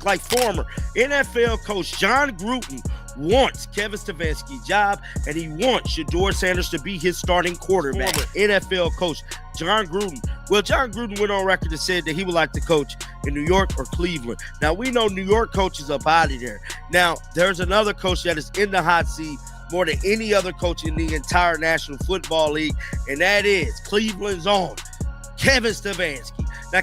like former NFL coach John Gruden wants Kevin Stefanski's job, and he wants Shedeur Sanders to be his starting quarterback. Former NFL coach John Gruden. Well, John Gruden went on record and said that he would like to coach in New York or Cleveland. Now, we know New York coaches are body there. Now, there's another coach that is in the hot seat more than any other coach in the entire National Football League, and that is Cleveland's own Kevin Stefanski. Now,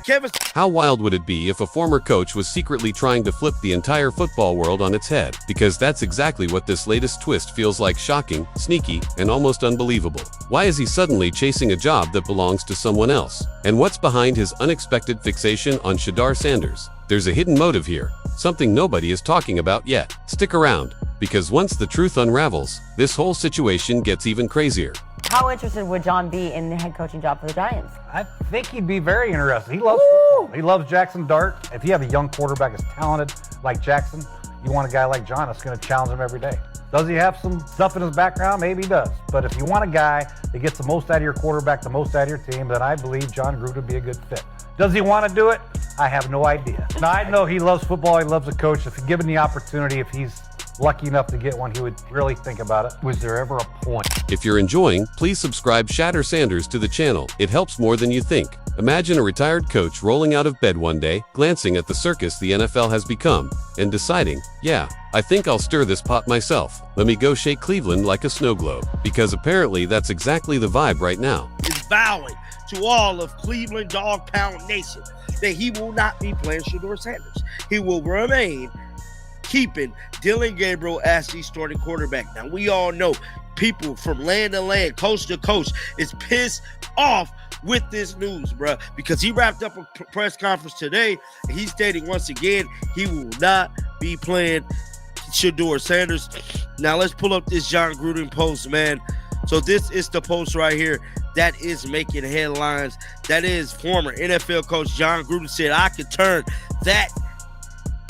How wild would it be if a former coach was secretly trying to flip the entire football world on its head? Because that's exactly what this latest twist feels like: shocking, sneaky, and almost unbelievable. Why is he suddenly chasing a job that belongs to someone else? And what's behind his unexpected fixation on Shedeur Sanders? There's a hidden motive here, something nobody is talking about yet. Stick around, because once the truth unravels, this whole situation gets even crazier. How interested would John be in the head coaching job for the Giants? I think he'd be very interested. He loves football. He loves Jackson Dart. If you have a young quarterback as talented like Jackson, you want a guy like John that's going to challenge him every day. Does he have some stuff in his background? Maybe he does. But if you want a guy that gets the most out of your quarterback, the most out of your team, then I believe John Gruden would be a good fit. Does he want to do it? I have no idea. Now, I know he loves football. He loves a coach. If he given the opportunity, if he's lucky enough to get one, he would really think about it. Was there ever a point? If you're enjoying, please subscribe Shedeur Sanders to the channel. It helps more than you think. Imagine a retired coach rolling out of bed one day, glancing at the circus the NFL has become, and deciding, yeah, I think I'll stir this pot myself. Let me go shake Cleveland like a snow globe. Because apparently that's exactly the vibe right now. is vowing to all of Cleveland Dog Pound Nation that he will not be playing Shedeur Sanders. He will remain keeping Dillon Gabriel as the starting quarterback. Now, we all know people from land to land, coast to coast, is pissed off with this news, bruh, because he wrapped up a press conference today, and he's stating once again he will not be playing Shedeur Sanders. Now, let's pull up this John Gruden post, man. So this is the post right here that is making headlines. That is former NFL coach John Gruden said, I could turn that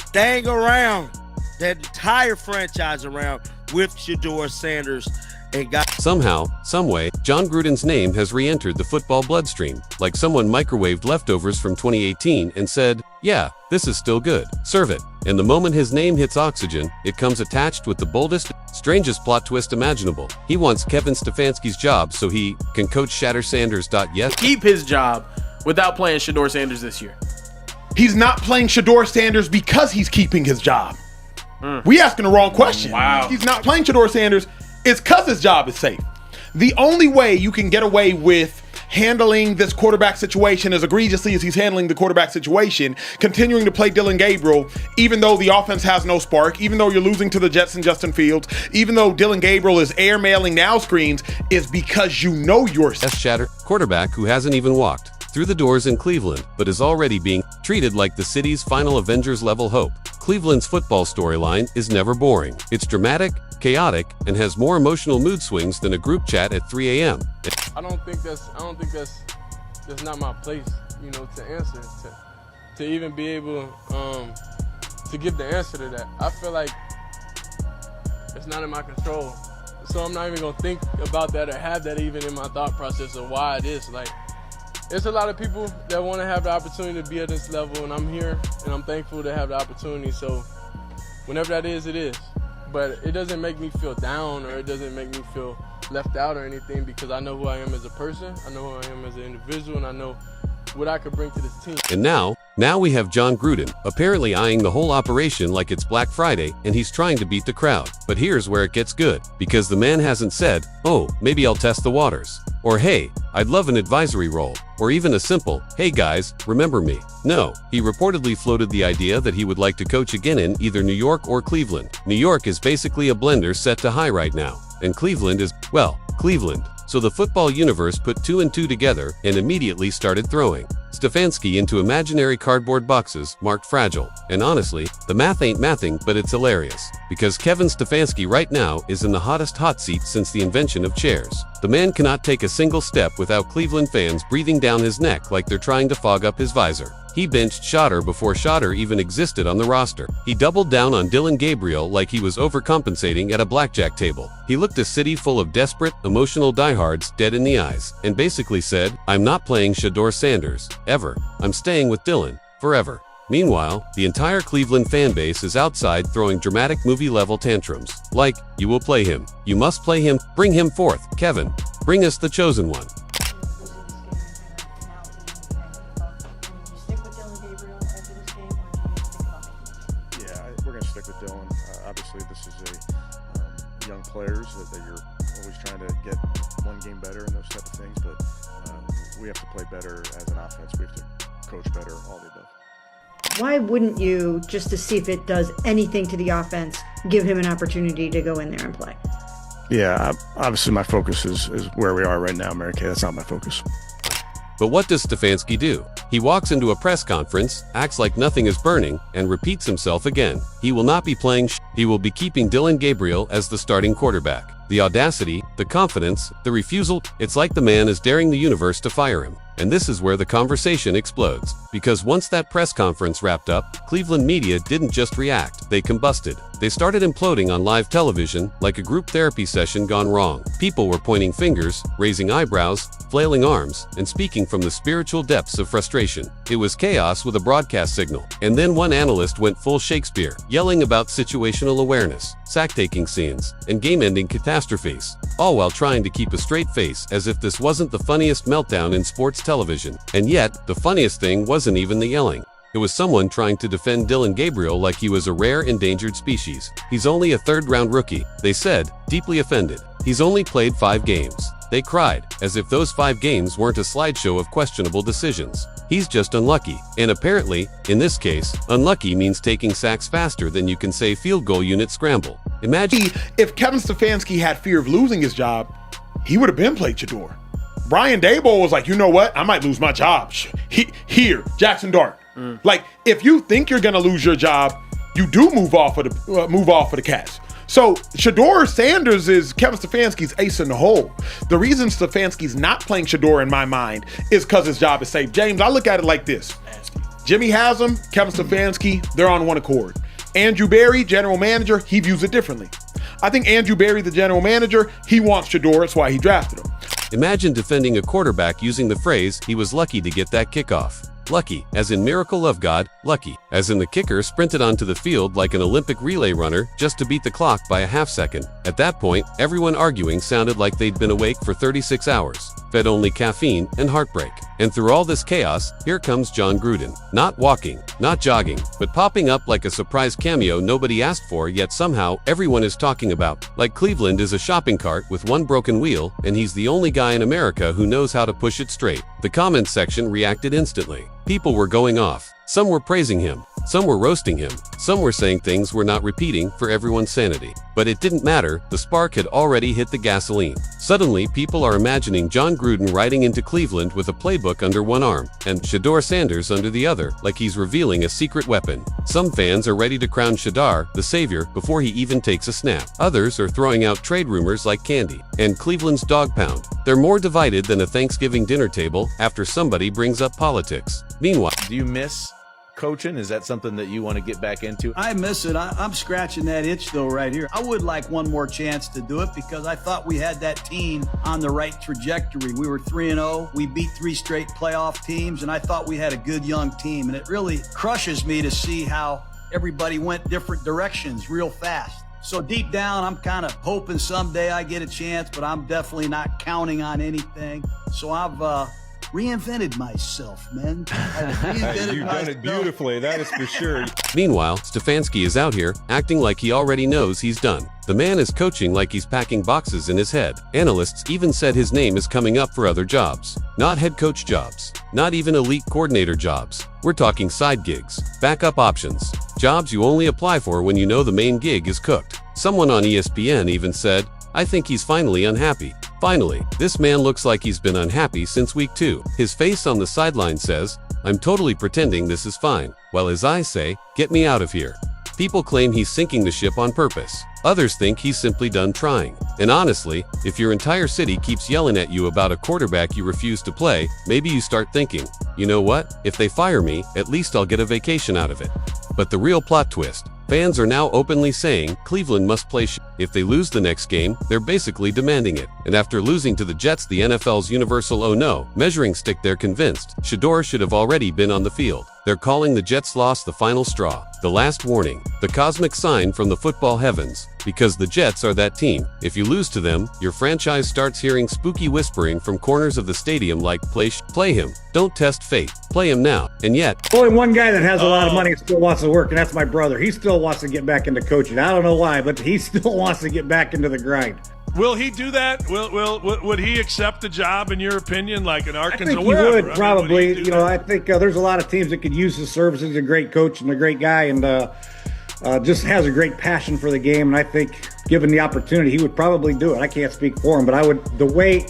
thing around, that entire franchise around with Shedeur Sanders. And somehow, someway, John Gruden's name has re-entered the football bloodstream, like someone microwaved leftovers from 2018 and said, yeah, this is still good, serve it. And the moment his name hits oxygen, it comes attached with the boldest, strangest plot twist imaginable. He wants Kevin Stefanski's job so he can coach Shedeur Sanders. Yes, keep his job without playing Shedeur Sanders this year. He's not playing Shedeur Sanders because he's keeping his job. We asking the wrong question. Wow. He's not playing Shedeur Sanders. It's because his job is safe. The only way you can get away with handling this quarterback situation as egregiously as he's handling the quarterback situation, continuing to play Dillon Gabriel, even though the offense has no spark, even though you're losing to the Jets and Justin Fields, even though Dillon Gabriel is airmailing now screens, is because you know you're Shedeur, quarterback who hasn't even walked through the doors in Cleveland, but is already being treated like the city's final Avengers-level hope. Cleveland's football storyline is never boring. It's dramatic, chaotic, and has more emotional mood swings than a group chat at 3 a.m. I don't think that's not my place, you know, to answer, to even be able to give the answer to that. I feel like it's not in my control, so I'm not even gonna think about that or have that even in my thought process of why it is. Like, there's a lot of people that want to have the opportunity to be at this level, and I'm here, and I'm thankful to have the opportunity. So whenever that is, it is. But it doesn't make me feel down, or it doesn't make me feel left out or anything, because I know who I am as a person, I know who I am as an individual, and I know what I could bring to this team. And now we have John Gruden, apparently eyeing the whole operation like it's Black Friday, and he's trying to beat the crowd. But here's where it gets good, because the man hasn't said, oh, maybe I'll test the waters, or hey, I'd love an advisory role, or even a simple, hey guys, remember me. No, he reportedly floated the idea that he would like to coach again in either New York or Cleveland. New York is basically a blender set to high right now, and Cleveland is, well, Cleveland. So the football universe put 2 and 2 together and immediately started throwing Stefanski into imaginary cardboard boxes marked fragile. And honestly, the math ain't mathing, but it's hilarious. Because Kevin Stefanski right now is in the hottest hot seat since the invention of chairs. The man cannot take a single step without Cleveland fans breathing down his neck like they're trying to fog up his visor. He benched Shedeur before Shedeur even existed on the roster. He doubled down on Dillon Gabriel like he was overcompensating at a blackjack table. He looked a city full of desperate, emotional diehards dead in the eyes, and basically said, I'm not playing Shedeur Sanders, ever. I'm staying with Dillon, forever. Meanwhile, the entire Cleveland fan base is outside throwing dramatic movie-level tantrums. Like, you will play him. You must play him. Bring him forth. Kevin, bring us the chosen one. Yeah, we're going to stick with Dylan. Obviously, this is young players that you're always trying to get one game better and those type of things, but we have to play better as an offense. We have to coach better, all the above. Why wouldn't you, just to see if it does anything to the offense, give him an opportunity to go in there and play? Yeah, obviously my focus is where we are right now, Mary Kay. That's not my focus. But what does Stefanski do? He walks into a press conference, acts like nothing is burning, and repeats himself again. He will not be playing He will be keeping Dillon Gabriel as the starting quarterback. The audacity, the confidence, the refusal, it's like the man is daring the universe to fire him. And this is where the conversation explodes. Because once that press conference wrapped up, Cleveland media didn't just react, they combusted. They started imploding on live television like a group therapy session gone wrong. People were pointing fingers, raising eyebrows, flailing arms, and speaking from the spiritual depths of frustration. It was chaos with a broadcast signal. And then one analyst went full Shakespeare, yelling about situational awareness, sack-taking scenes, and game-ending catastrophes, all while trying to keep a straight face as if this wasn't the funniest meltdown in sports television. And yet, the funniest thing wasn't even the yelling. It was someone trying to defend Dillon Gabriel like he was a rare endangered species. He's only a third-round rookie, they said, deeply offended. He's only played 5 games. They cried, as if those 5 games weren't a slideshow of questionable decisions. He's just unlucky. And apparently, in this case, unlucky means taking sacks faster than you can say field goal unit scramble. Imagine If Kevin Stefanski had fear of losing his job, he would have been played Shedeur. Brian Daboll was like, you know what? I might lose my job. Here, Jackson Dart. Like, if you think you're gonna lose your job, you do move off of the Cats. So Shedeur Sanders is Kevin Stefanski's ace in the hole. The reason Stefanski's not playing Shedeur in my mind is because his job is safe. James, I look at it like this. Jimmy Haslam, Kevin Stefanski, they're on one accord. Andrew Berry, general manager, he views it differently. I think Andrew Berry, the general manager, he wants Shedeur, that's why he drafted him. Imagine defending a quarterback using the phrase, he was lucky to get that kickoff. Lucky, as in miracle of God, lucky, as in the kicker sprinted onto the field like an Olympic relay runner just to beat the clock by a half second. At that point, everyone arguing sounded like they'd been awake for 36 hours, fed only caffeine and heartbreak. And through all this chaos, here comes Jon Gruden. Not walking, not jogging, but popping up like a surprise cameo nobody asked for, yet somehow everyone is talking about. Like Cleveland is a shopping cart with one broken wheel, and he's the only guy in America who knows how to push it straight. The comments section reacted instantly. People were going off. Some were praising him. Some were roasting him. Some were saying things we're not repeating for everyone's sanity. But it didn't matter, the spark had already hit the gasoline. Suddenly, people are imagining Jon Gruden riding into Cleveland with a playbook under one arm, and Shedeur Sanders under the other, like he's revealing a secret weapon. Some fans are ready to crown Shedeur the savior before he even takes a snap. Others are throwing out trade rumors like candy. And Cleveland's dog pound. They're more divided than a Thanksgiving dinner table after somebody brings up politics. Meanwhile, Do you miss coaching? Is that something that you want to get back into? I miss it. I'm scratching that itch though right here. I would like one more chance to do it because I thought we had that team on the right trajectory. We were 3-0. We beat 3 straight playoff teams, and I thought we had a good young team. And it really crushes me to see how everybody went different directions real fast. So deep down, I'm kind of hoping someday I get a chance, but I'm definitely not counting on anything. So I've reinvented myself, man. You've done it beautifully, that is for sure. Meanwhile, Stefanski is out here, acting like he already knows he's done. The man is coaching like he's packing boxes in his head. Analysts even said his name is coming up for other jobs. Not head coach jobs. Not even elite coordinator jobs. We're talking side gigs, backup options, jobs you only apply for when you know the main gig is cooked. Someone on ESPN even said, I think he's finally unhappy. Finally, this man looks like he's been unhappy since week 2. His face on the sideline says, I'm totally pretending this is fine, while his eyes say, get me out of here. People claim he's sinking the ship on purpose. Others think he's simply done trying. And honestly, if your entire city keeps yelling at you about a quarterback you refuse to play, maybe you start thinking, you know what, if they fire me, at least I'll get a vacation out of it. But the real plot twist, fans are now openly saying Cleveland must play If they lose the next game, they're basically demanding it. And after losing to the Jets, the NFL's universal oh no measuring stick, they're convinced Shedeur should have already been on the field. They're calling the Jets' loss the final straw, the last warning, the cosmic sign from the football heavens. Because the Jets are that team. If you lose to them, your franchise starts hearing spooky whispering from corners of the stadium like, play him. Don't test fate. Play him now. And yet, only one guy that has a lot of money and still wants to work, and that's my brother. He still wants to get back into coaching. I don't know why, but he still wants to get back into the grind. Will he do that? Would he accept the job, in your opinion, like in Arkansas? I think he would, probably. I think there's a lot of teams that could use his services. He's a great coach and a great guy, and just has a great passion for the game. And I think, given the opportunity, he would probably do it. I can't speak for him, but I would. The way,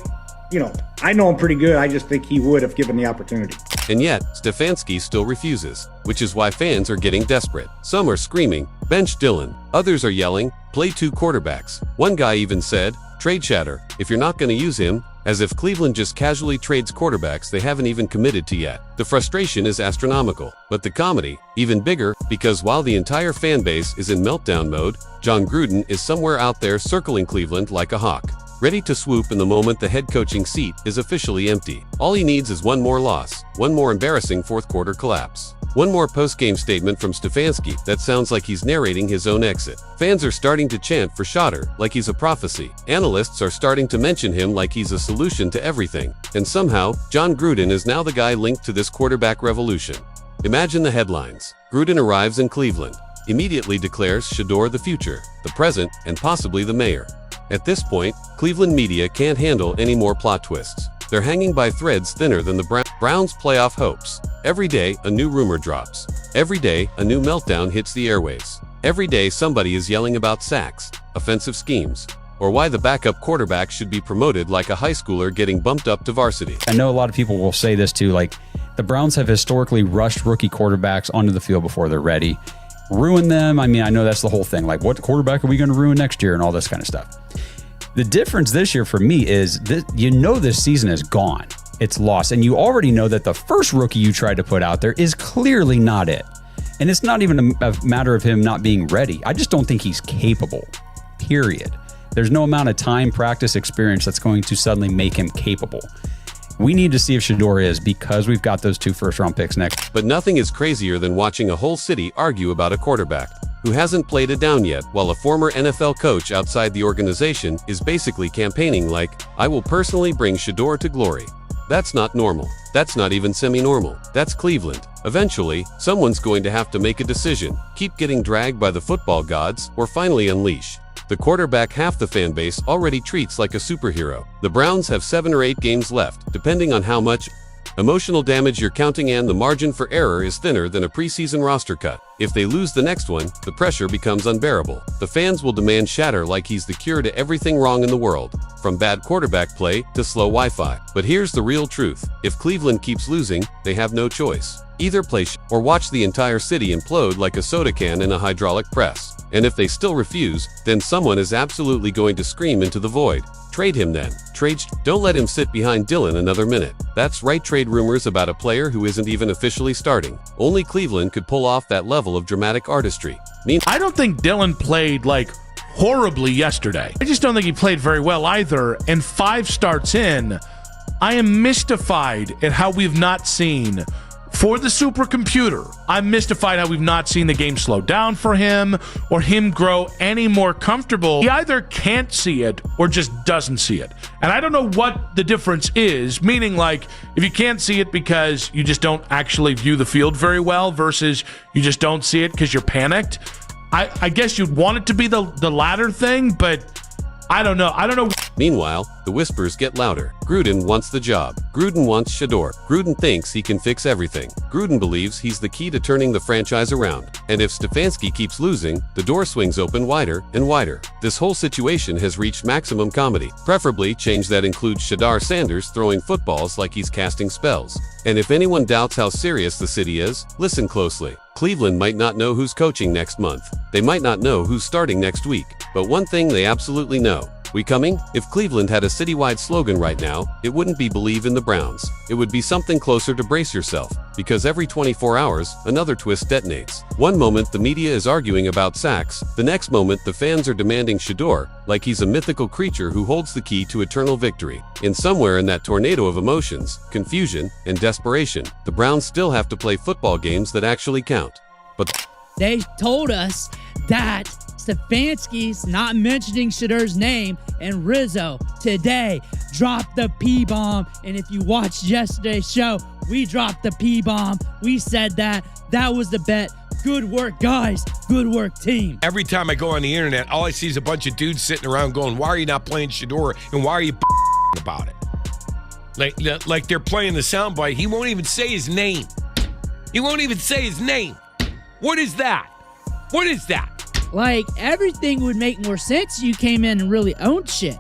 I know him pretty good. I just think he would if given the opportunity. And yet, Stefanski still refuses, which is why fans are getting desperate. Some are screaming, bench Dylan. Others are yelling, play 2 quarterbacks. One guy even said, trade Shedeur, if you're not going to use him, as if Cleveland just casually trades quarterbacks they haven't even committed to yet. The frustration is astronomical, but the comedy, even bigger, because while the entire fan base is in meltdown mode, Jon Gruden is somewhere out there circling Cleveland like a hawk, ready to swoop in the moment the head coaching seat is officially empty. All he needs is one more loss, one more embarrassing fourth quarter collapse, one more post-game statement from Stefanski that sounds like he's narrating his own exit. Fans are starting to chant for Shedeur like he's a prophecy. Analysts are starting to mention him like he's a solution to everything. And somehow, Jon Gruden is now the guy linked to this quarterback revolution. Imagine the headlines. Gruden arrives in Cleveland, immediately declares Shedeur the future, the present, and possibly the mayor. At this point, Cleveland media can't handle any more plot twists. They're hanging by threads thinner than the Browns' playoff hopes. Every day, a new rumor drops. Every day, a new meltdown hits the airwaves. Every day, somebody is yelling about sacks, offensive schemes, or why the backup quarterback should be promoted like a high schooler getting bumped up to varsity. I know a lot of people will say this too, like the Browns have historically rushed rookie quarterbacks onto the field before they're ready. Ruin them. I mean, I know that's the whole thing. Like, what quarterback are we going to ruin next year and all this kind of stuff. The difference this year for me is that this season is gone. It's lost. And you already know that the first rookie you tried to put out there is clearly not it. And it's not even a matter of him not being ready. I just don't think he's capable, period. There's no amount of time, practice, experience that's going to suddenly make him capable. We need to see if Shedeur is, because we've got those 2 first-round picks next. But nothing is crazier than watching a whole city argue about a quarterback who hasn't played it down yet, while a former NFL coach outside the organization is basically campaigning like, I will personally bring Shedeur to glory. That's not normal. That's not even semi-normal. That's Cleveland. Eventually, someone's going to have to make a decision, keep getting dragged by the football gods, or finally unleash the quarterback half the fan base already treats like a superhero. The Browns have 7 or 8 games left, depending on how much emotional damage you're counting, and the margin for error is thinner than a preseason roster cut. If they lose the next one, the pressure becomes unbearable. The fans will demand Shedeur like he's the cure to everything wrong in the world, from bad quarterback play to slow Wi-Fi. But here's the real truth. If Cleveland keeps losing, they have no choice. Either play or watch the entire city implode like a soda can in a hydraulic press. And if they still refuse, then someone is absolutely going to scream into the void. Trade him then. Don't let him sit behind Dylan another minute. That's right, trade rumors about a player who isn't even officially starting. Only Cleveland could pull off that level of dramatic artistry. I don't think Dylan played horribly yesterday. I just don't think he played very well either. And 5 starts in, I am mystified at how we've not seen, for the supercomputer, I'm mystified how we've not seen the game slow down for him or him grow any more comfortable. He either can't see it or just doesn't see it. And I don't know what the difference is, meaning if you can't see it because you just don't actually view the field very well versus you just don't see it because you're panicked. I guess you'd want it to be the latter thing, but I don't know. Meanwhile, the whispers get louder. Gruden wants the job. Gruden wants Shedeur. Gruden thinks he can fix everything. Gruden believes he's the key to turning the franchise around. And if Stefanski keeps losing, the door swings open wider and wider. This whole situation has reached maximum comedy. Preferably change that includes Shedeur Sanders throwing footballs like he's casting spells. And if anyone doubts how serious the city is, listen closely. Cleveland might not know who's coaching next month. They might not know who's starting next week. But one thing they absolutely know, We coming? If Cleveland had a citywide slogan right now, it wouldn't be Believe in the Browns. It would be something closer to Brace Yourself, because every 24 hours, another twist detonates. One moment the media is arguing about sacks, the next moment the fans are demanding Shedeur, like he's a mythical creature who holds the key to eternal victory. And somewhere in that tornado of emotions, confusion, and desperation, the Browns still have to play football games that actually count. But they told us that Stefanski's not mentioning Shedeur's name, and Rizzo today dropped the P-bomb. And if you watched yesterday's show, we dropped the P-bomb. We said that. That was the bet. Good work, guys. Good work, team. Every time I go on the internet, all I see is a bunch of dudes sitting around going, why are you not playing Shedeur, and why are you about it? Like they're playing the soundbite. He won't even say his name. He won't even say his name. What is that? What is that? Like, everything would make more sense if you came in and really owned shit.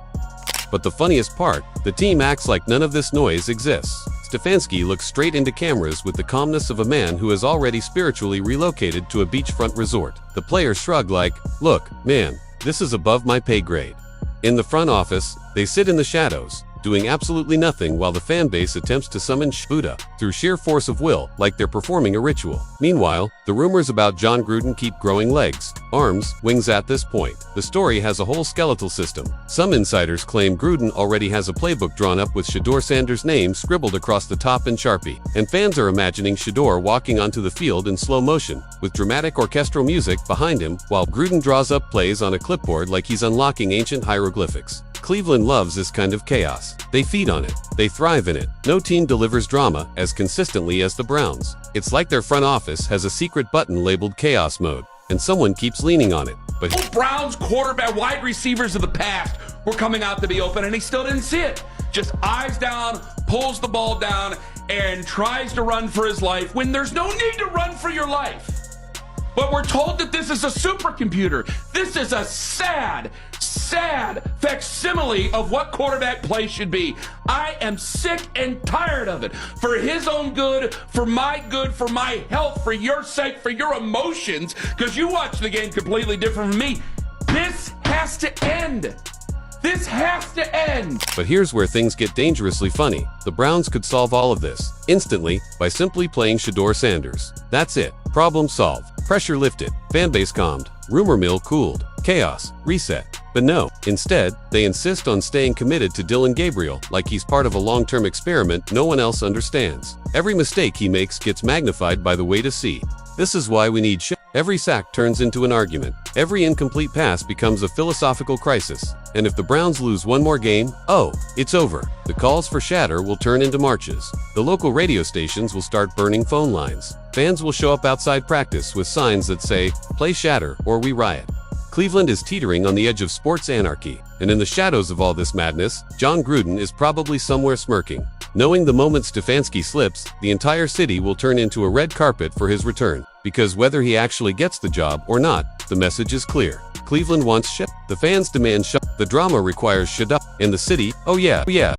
But the funniest part, the team acts like none of this noise exists. Stefanski looks straight into cameras with the calmness of a man who has already spiritually relocated to a beachfront resort. The players shrug like, look, man, this is above my pay grade. In the front office, they sit in the shadows, doing absolutely nothing while the fan base attempts to summon Buddha through sheer force of will, like they're performing a ritual. Meanwhile, the rumors about Jon Gruden keep growing legs, arms, wings at this point. The story has a whole skeletal system. Some insiders claim Gruden already has a playbook drawn up with Shedeur Sanders' name scribbled across the top in Sharpie. And fans are imagining Shedeur walking onto the field in slow motion, with dramatic orchestral music behind him, while Gruden draws up plays on a clipboard like he's unlocking ancient hieroglyphics. Cleveland loves this kind of chaos. They feed on it. They thrive in it. No team delivers drama as consistently as the Browns. It's like their front office has a secret button labeled Chaos Mode, and someone keeps leaning on it. But Browns quarterback wide receivers of the past were coming out to be open, and he still didn't see it. Just eyes down, pulls the ball down, and tries to run for his life when there's no need to run for your life. But we're told that this is a supercomputer. This is a sad facsimile of what quarterback play should be. I am sick and tired of it. For his own good, for my health, for your sake, for your emotions, because you watch the game completely different from me. This has to end. This has to end. But here's where things get dangerously funny. The Browns could solve all of this instantly by simply playing Shedeur Sanders. That's it. Problem solved. Pressure lifted. Fanbase calmed. Rumor mill cooled. Chaos reset. But no, instead, they insist on staying committed to Dillon Gabriel like he's part of a long-term experiment no one else understands. Every mistake he makes gets magnified by the way to see. This is why we need Every sack turns into an argument. Every incomplete pass becomes a philosophical crisis. And if the Browns lose one more game, oh, it's over. The calls for Shedeur will turn into marches. The local radio stations will start burning phone lines. Fans will show up outside practice with signs that say, play Shedeur or we riot. Cleveland is teetering on the edge of sports anarchy, and in the shadows of all this madness, Jon Gruden is probably somewhere smirking, knowing the moment Stefanski slips, the entire city will turn into a red carpet for his return. Because whether he actually gets the job or not, the message is clear. Cleveland wants the fans demand the drama requires and the city, oh yeah.